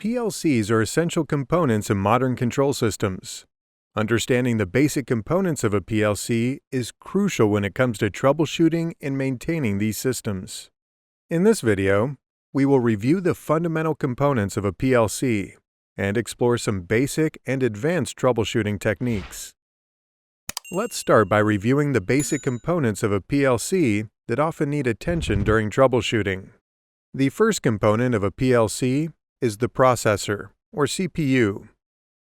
PLCs are essential components in modern control systems. Understanding the basic components of a PLC is crucial when it comes to troubleshooting and maintaining these systems. In this video, we will review the fundamental components of a PLC and explore some basic and advanced troubleshooting techniques. Let's start by reviewing the basic components of a PLC that often need attention during troubleshooting. The first component of a PLC is the processor, or CPU.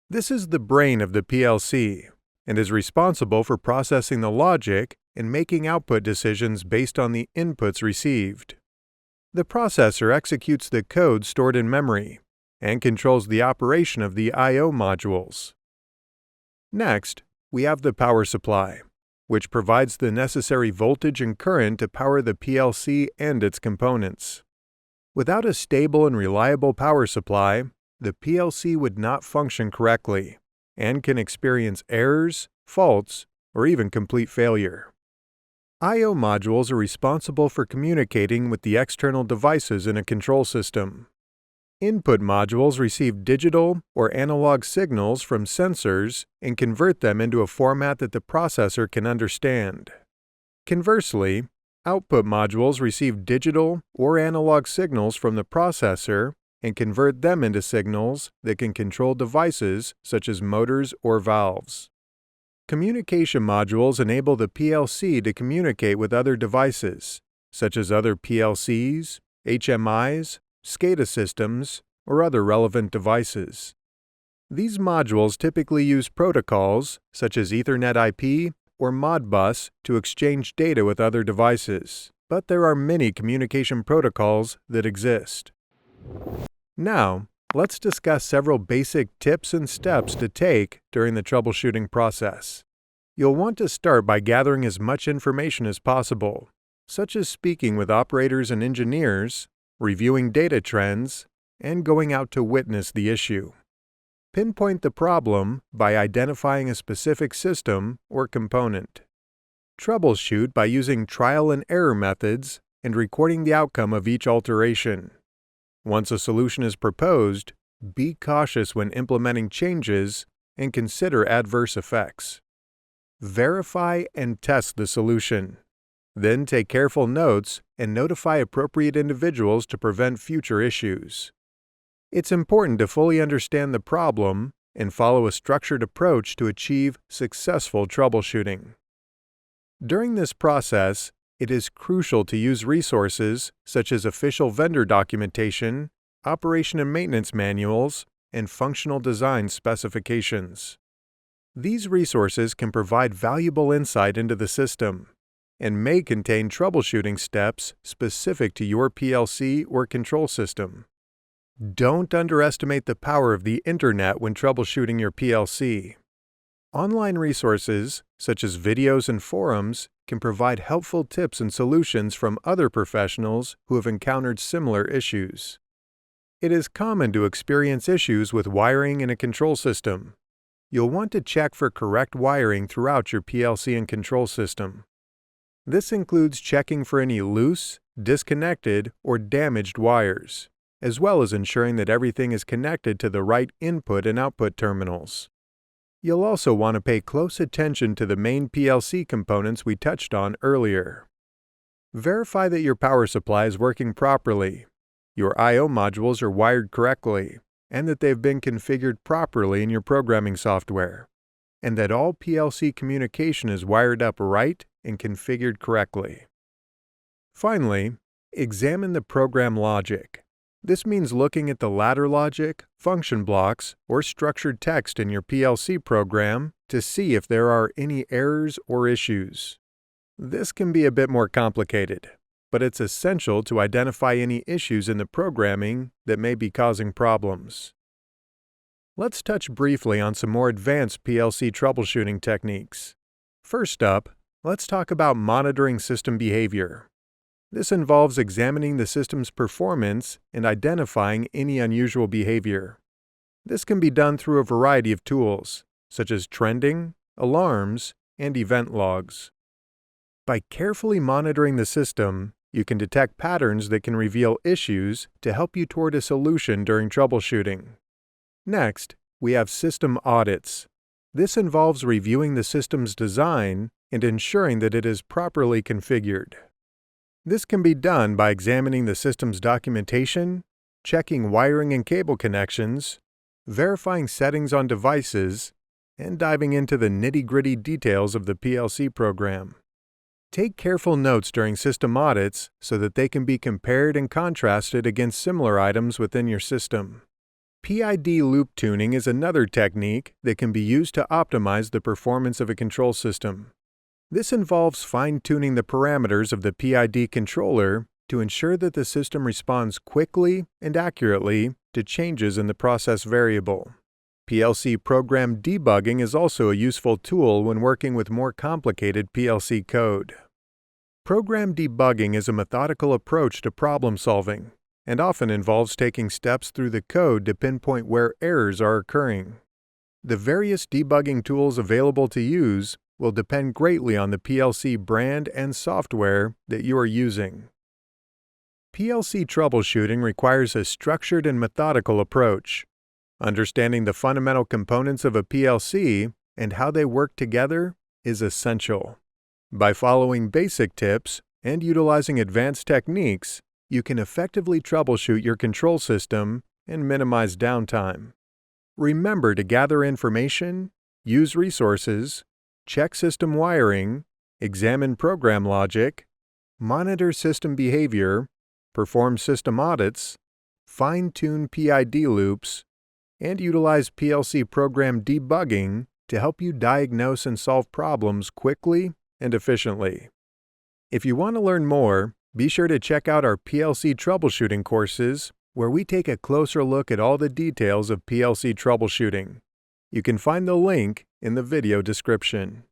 This is the brain of the PLC and is responsible for processing the logic and making output decisions based on the inputs received. The processor executes the code stored in memory and controls the operation of the I/O modules. Next, we have the power supply, which provides the necessary voltage and current to power the PLC and its components. Without a stable and reliable power supply, the PLC would not function correctly and can experience errors, faults, or even complete failure. I/O modules are responsible for communicating with the external devices in a control system. Input modules receive digital or analog signals from sensors and convert them into a format that the processor can understand. Conversely, output modules receive digital or analog signals from the processor and convert them into signals that can control devices such as motors or valves. Communication modules enable the PLC to communicate with other devices, such as other PLCs, HMIs, SCADA systems, or other relevant devices. These modules typically use protocols such as Ethernet IP or Modbus to exchange data with other devices, but there are many communication protocols that exist. Now, let's discuss several basic tips and steps to take during the troubleshooting process. You'll want to start by gathering as much information as possible, such as speaking with operators and engineers, reviewing data trends, and going out to witness the issue. Pinpoint the problem by identifying a specific system or component. Troubleshoot by using trial and error methods and recording the outcome of each alteration. Once a solution is proposed, be cautious when implementing changes and consider adverse effects. Verify and test the solution. Then take careful notes and notify appropriate individuals to prevent future issues. It's important to fully understand the problem and follow a structured approach to achieve successful troubleshooting. During this process, it is crucial to use resources such as official vendor documentation, operation and maintenance manuals, and functional design specifications. These resources can provide valuable insight into the system and may contain troubleshooting steps specific to your PLC or control system. Don't underestimate the power of the Internet when troubleshooting your PLC. Online resources, such as videos and forums, can provide helpful tips and solutions from other professionals who have encountered similar issues. It is common to experience issues with wiring in a control system. You'll want to check for correct wiring throughout your PLC and control system. This includes checking for any loose, disconnected, or damaged wires, as well as ensuring that everything is connected to the right input and output terminals. You'll also want to pay close attention to the main PLC components we touched on earlier. Verify that your power supply is working properly, your I/O modules are wired correctly, and that they've been configured properly in your programming software, and that all PLC communication is wired up right and configured correctly. Finally, examine the program logic. This means looking at the ladder logic, function blocks, or structured text in your PLC program to see if there are any errors or issues. This can be a bit more complicated, but it's essential to identify any issues in the programming that may be causing problems. Let's touch briefly on some more advanced PLC troubleshooting techniques. First up, let's talk about monitoring system behavior. This involves examining the system's performance and identifying any unusual behavior. This can be done through a variety of tools, such as trending, alarms, and event logs. By carefully monitoring the system, You can detect patterns that can reveal issues to help you toward a solution during troubleshooting. Next, we have system audits. This involves reviewing the system's design and ensuring that it is properly configured. This can be done by examining the system's documentation, checking wiring and cable connections, verifying settings on devices, and diving into the nitty-gritty details of the PLC program. Take careful notes during system audits so that they can be compared and contrasted against similar items within your system. PID loop tuning is another technique that can be used to optimize the performance of a control system. This involves fine-tuning the parameters of the PID controller to ensure that the system responds quickly and accurately to changes in the process variable. PLC program debugging is also a useful tool when working with more complicated PLC code. Program debugging is a methodical approach to problem solving and often involves taking steps through the code to pinpoint where errors are occurring. The various debugging tools available to use will depend greatly on the PLC brand and software that you are using. PLC troubleshooting requires a structured and methodical approach. Understanding the fundamental components of a PLC and how they work together is essential. By following basic tips and utilizing advanced techniques, you can effectively troubleshoot your control system and minimize downtime. Remember to gather information, use resources, check system wiring, examine program logic, monitor system behavior, perform system audits, fine-tune PID loops, and utilize PLC program debugging to help you diagnose and solve problems quickly and efficiently. If you want to learn more, be sure to check out our PLC troubleshooting courses, where we take a closer look at all the details of PLC troubleshooting. You can find the link in the video description.